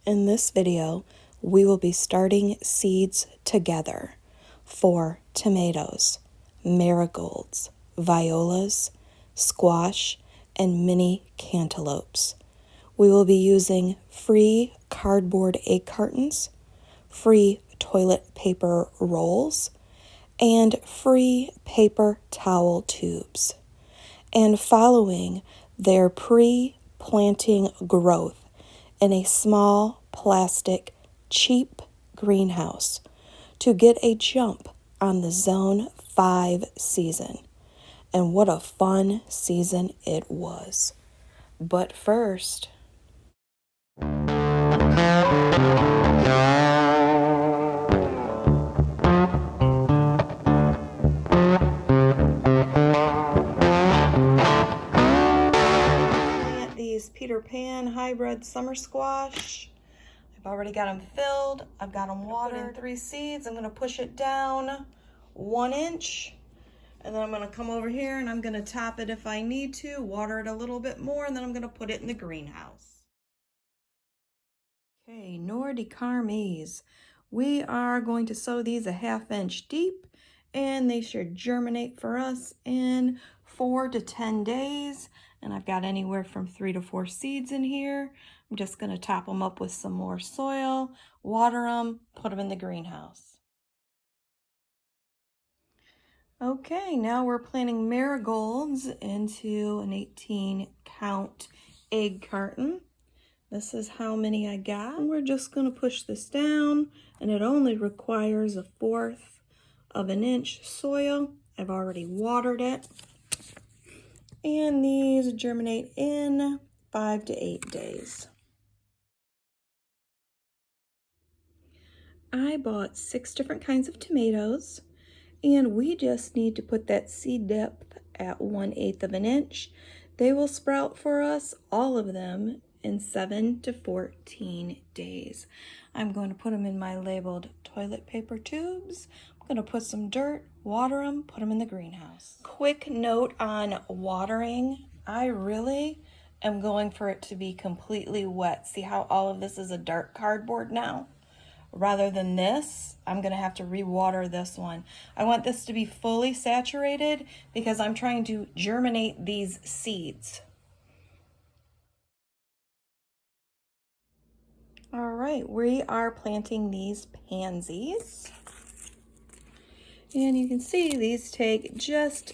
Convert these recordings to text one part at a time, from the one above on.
In this video, we will be starting seeds together for tomatoes, marigolds, violas, squash, and mini cantaloupes. We will be using free cardboard egg cartons, free toilet paper rolls, and free paper towel tubes, and following their pre-planting growth in a small plastic cheap greenhouse to get a jump on the Zone 5 season. And what a fun season it was. But first, these Peter Pan hybrid summer squash. I've already got them filled. I've got them watered. 3 seeds. I'm going to push it down 1 inch. And then I'm going to come over here and I'm going to top it if I need to, water it a little bit more, and then I'm going to put it in the greenhouse. Okay, Nordic Carmes. We are going to sow these a 1/2 inch deep, and they should germinate for us in 4 to 10 days. And I've got anywhere from 3 to 4 seeds in here. I'm just going to top them up with some more soil, water them, put them in the greenhouse. Okay, now we're planting marigolds into an 18 count egg carton. This is how many I got. And we're just going to push this down, and it only requires 1/4 of an inch soil. I've already watered it. And these germinate in 5 to 8 days. I bought 6 different kinds of tomatoes, and we just need to put that seed depth at 1/8 of an inch. They will sprout for us, all of them, in 7 to 14 days. I'm going to put them in my labeled toilet paper tubes. I'm going to put some dirt, water them, put them in the greenhouse. Quick note on watering. I really am going for it to be completely wet. See how all of this is a dark cardboard now? Rather than this, I'm going to have to re-water this one. I want this to be fully saturated because I'm trying to germinate these seeds. All right, we are planting these pansies. And you can see these take just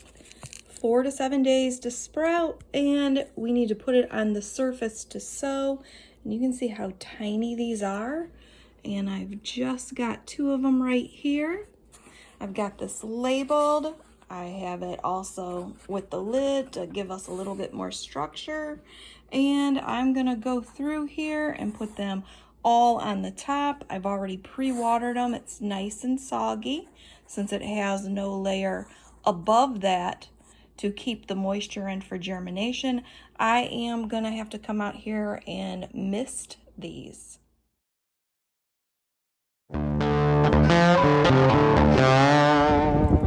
4 to 7 days to sprout, and we need to put it on the surface to sow. And you can see how tiny these are. And I've just got 2 of them right here. I've got this labeled. I have it also with the lid to give us a little bit more structure. And I'm gonna go through here and put them all on the top. I've already pre-watered them. It's nice and soggy since it has no layer above that to keep the moisture in for germination. I am gonna have to come out here and mist these.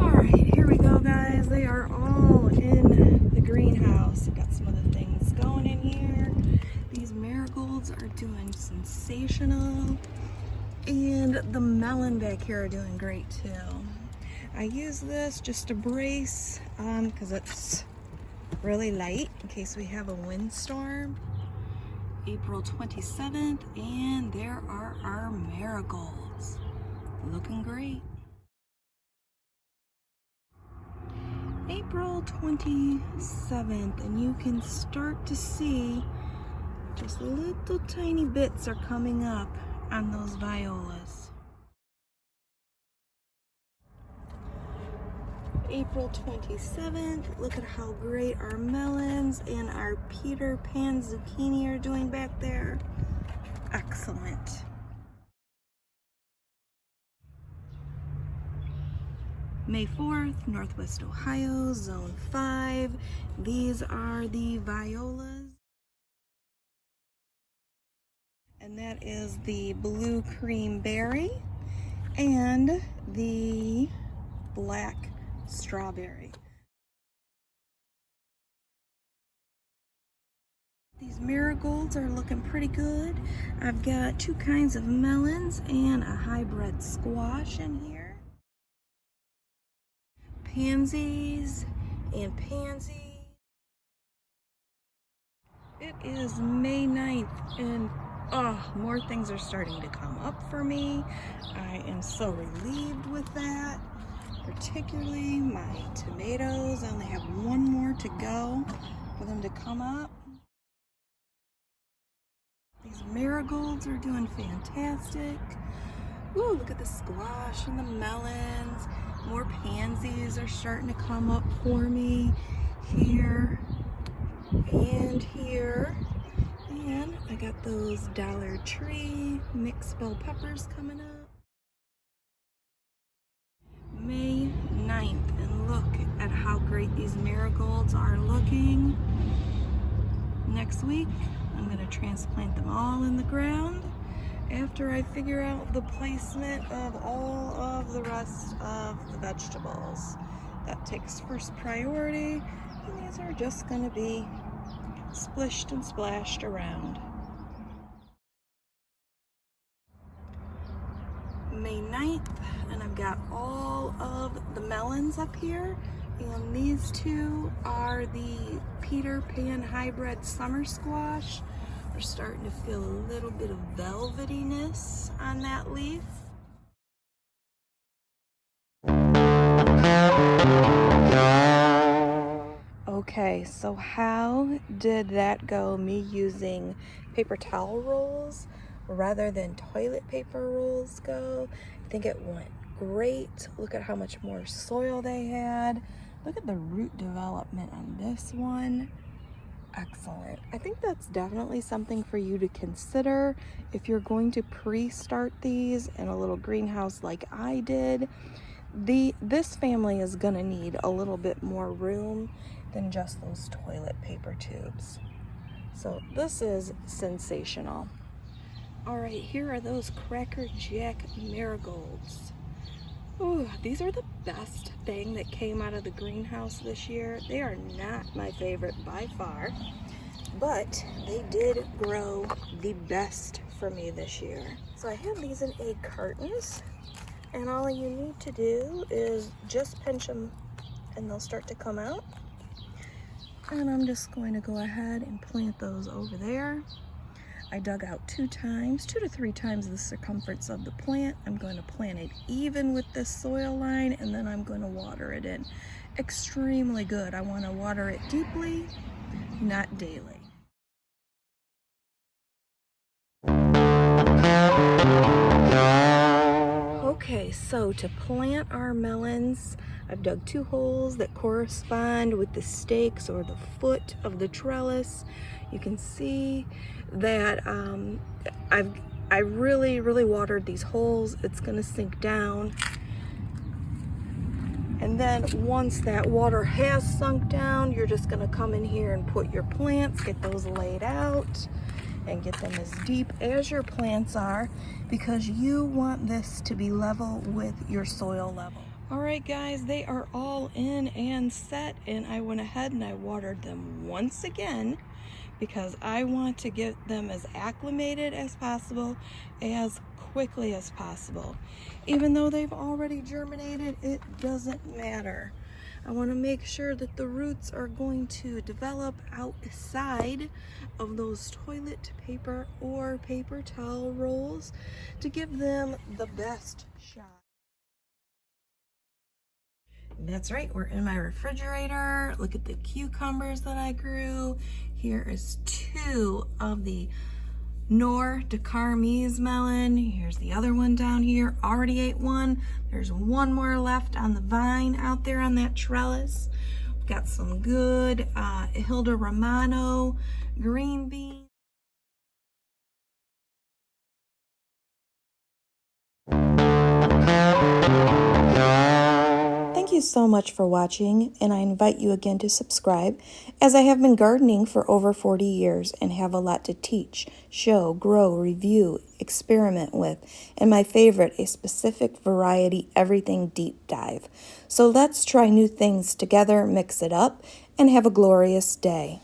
Alright, here we go, guys. They are all in the greenhouse. I've got some other things going in here. These marigolds are doing sensational. And the melon back here are doing great too. I use this just to brace because it's really light in case we have a windstorm. April 27th, and there are our marigolds. Looking great. April 27th, and you can start to see just little tiny bits are coming up on those violas. April 27th, look at how great our melons and our Peter Pan zucchini are doing back there. Excellent. May 4th, Northwest Ohio, Zone 5. These are the violas. And that is the blue cream berry and the black strawberry. These marigolds are looking pretty good. I've got 2 kinds of melons and a hybrid squash in here. Pansies and pansies. It is May 9th and more things are starting to come up for me. I am so relieved with that. Particularly my tomatoes. I only have 1 more to go for them to come up. These marigolds are doing fantastic. Ooh, look at the squash and the melons. More pansies are starting to come up for me here and here. And I got those Dollar Tree mixed bell peppers coming up. May 9th, and look at how great these marigolds are looking. Next week, I'm going to transplant them all in the ground after I figure out the placement of all of the rest of the vegetables. That takes first priority, and these are just going to be splished and splashed around. May 9th, and I've got all of the melons up here, and these 2 are the Peter Pan hybrid summer squash. We're starting to feel a little bit of velvetyness on that leaf. Okay, so how did that go, me using paper towel rolls rather than toilet paper rolls go? I think it went great. Look at how much more soil they had. Look at the root development on this one. Excellent. I think that's definitely something for you to consider if you're going to pre-start these in a little greenhouse like I did. This family is gonna need a little bit more room than just those toilet paper tubes. So this is sensational. All right, here are those Cracker Jack marigolds. Ooh, these are the best thing that came out of the greenhouse this year. They are not my favorite by far, but they did grow the best for me this year. So I have these in egg cartons, and all you need to do is just pinch them and they'll start to come out. And I'm just going to go ahead and plant those over there. I dug out 2 to 3 times the circumference of the plant. I'm going to plant it even with this soil line, and then I'm going to water it in. Extremely good. I want to water it deeply, not daily. Okay, so to plant our melons, I've dug 2 holes that correspond with the stakes or the foot of the trellis. You can see that I really watered these holes. It's gonna sink down. And then once that water has sunk down, you're just gonna come in here and put your plants, get those laid out, and get them as deep as your plants are, because you want this to be level with your soil level. All right, guys, they are all in and set, and I went ahead and I watered them once again because I want to get them as acclimated as possible, as quickly as possible. Even though they've already germinated, it doesn't matter. I want to make sure that the roots are going to develop outside of those toilet paper or paper towel rolls to give them the best shot. That's right, we're in my refrigerator. Look at the cucumbers that I grew. Here is 2 of the Nor Decarmise melon. Here's the other one down here. Already ate one. There's 1 more left on the vine out there on that trellis. We've got some good Hilda Romano green beans. Thank you so much for watching, and I invite you again to subscribe, as I have been gardening for over 40 years and have a lot to teach, show, grow, review, experiment with, and my favorite, a specific variety everything deep dive. So let's try new things together, mix it up, and have a glorious day.